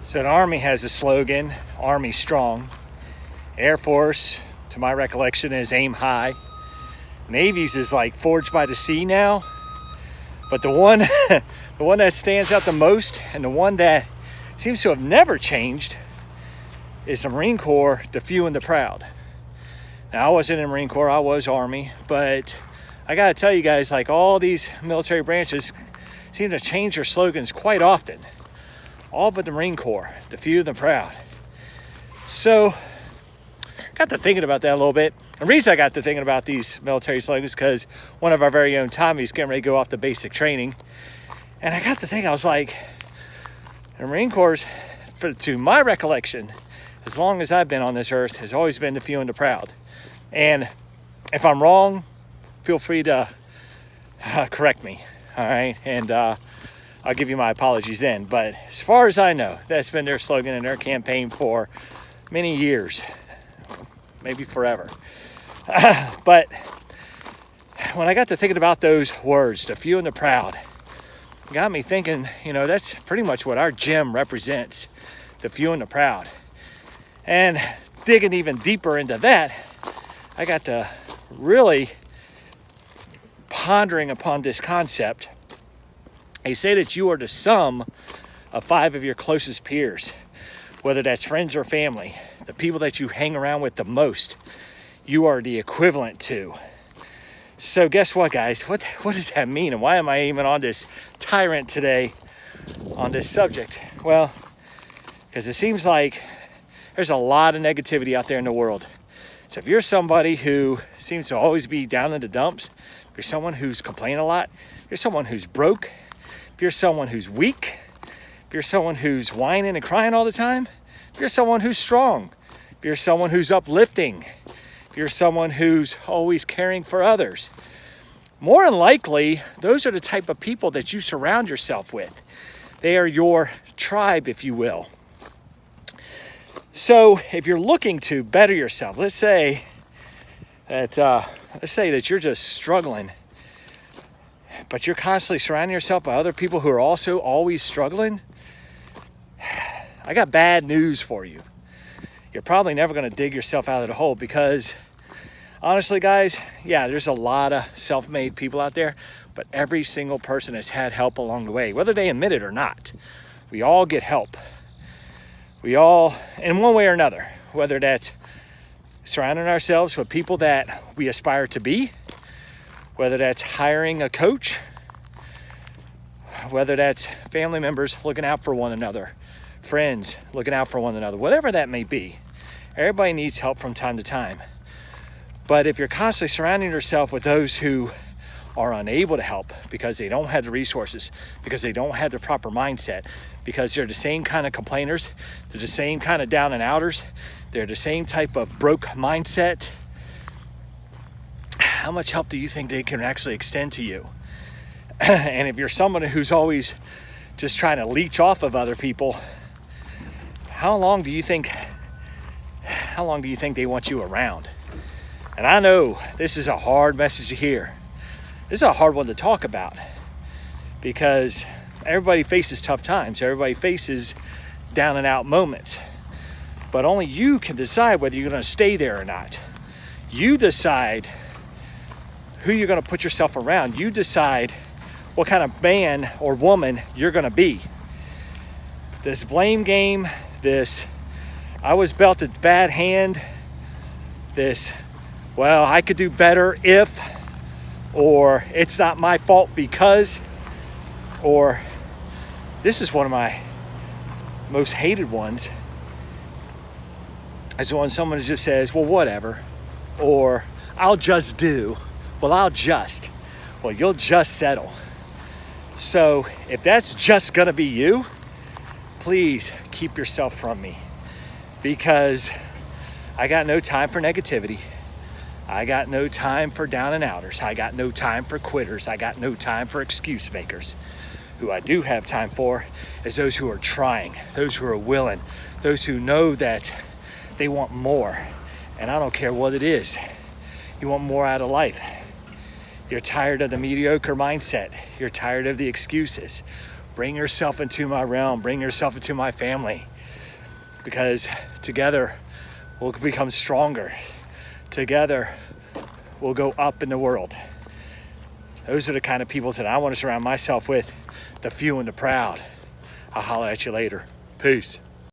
So the Army has a slogan, Army Strong. Air Force, to my recollection, is Aim High. Navy's is like Forged by the Sea now. But the one, the one that stands out the most and the one that seems to have never changed is the Marine Corps, the few and the proud. Now, I wasn't in the Marine Corps, I was Army, but I gotta tell you guys, like all these military branches seem to change their slogans quite often. All but the Marine Corps, the few and the proud. So, got to thinking about that a little bit. The reason I got to thinking about these military slogans is because one of our very own Tommy's getting ready to go off to basic training. And I got to think, I was like, the Marine Corps, to my recollection, as long as I've been on this earth, has always been the few and the proud. And if I'm wrong, feel free to correct me, all right? And I'll give you my apologies then. But as far as I know, that's been their slogan and their campaign for many years, maybe forever. But when I got to thinking about those words, the few and the proud, it got me thinking, you know, that's pretty much what our gym represents, the few and the proud. And digging even deeper into that, I got to really pondering upon this concept. They say that you are the sum of 5 of your closest peers, whether that's friends or family, the people that you hang around with the most, you are the equivalent to. So guess what, guys? What does that mean? And why am I even on this tyrant today on this subject? Well, because it seems like there's a lot of negativity out there in the world. So if you're somebody who seems to always be down in the dumps, if you're someone who's complaining a lot, if you're someone who's broke, if you're someone who's weak, if you're someone who's whining and crying all the time, if you're someone who's strong, if you're someone who's uplifting, if you're someone who's always caring for others, more than likely, those are the type of people that you surround yourself with. They are your tribe, if you will. So if you're looking to better yourself, let's say that you're just struggling, but you're constantly surrounding yourself by other people who are also always struggling, I got bad news for you. You're probably never going to dig yourself out of the hole because honestly, guys, yeah, there's a lot of self-made people out there, but every single person has had help along the way, whether they admit it or not. We all get help. We all, in one way or another, whether that's surrounding ourselves with people that we aspire to be, whether that's hiring a coach, whether that's family members looking out for one another, friends looking out for one another, whatever that may be. Everybody needs help from time to time. But if you're constantly surrounding yourself with those who are unable to help because they don't have the resources, because they don't have the proper mindset, because they're the same kind of complainers, they're the same kind of down and outers, they're the same type of broke mindset, how much help do you think they can actually extend to you? And if you're someone who's always just trying to leech off of other people, how long do you think they want you around? And I know this is a hard message to hear. This is a hard one to talk about because everybody faces tough times. Everybody faces down and out moments. But only you can decide whether you're going to stay there or not. You decide who you're going to put yourself around. You decide what kind of man or woman you're going to be. This blame game, this I was dealt a bad hand, this, well, I could do better if, or it's not my fault because, or this is one of my most hated ones. It's when someone just says, well, whatever, or I'll just do. Well, you'll just settle. So if that's just gonna be you, please keep yourself from me because I got no time for negativity. I got no time for down and outers. I got no time for quitters. I got no time for excuse makers. Who I do have time for is those who are trying, those who are willing, those who know that they want more. And I don't care what it is. You want more out of life. You're tired of the mediocre mindset. You're tired of the excuses. Bring yourself into my realm. Bring yourself into my family. Because together we'll become stronger. Together we'll go up in the world. Those are the kind of people that I want to surround myself with, the few and the proud. I'll holler at you later. Peace.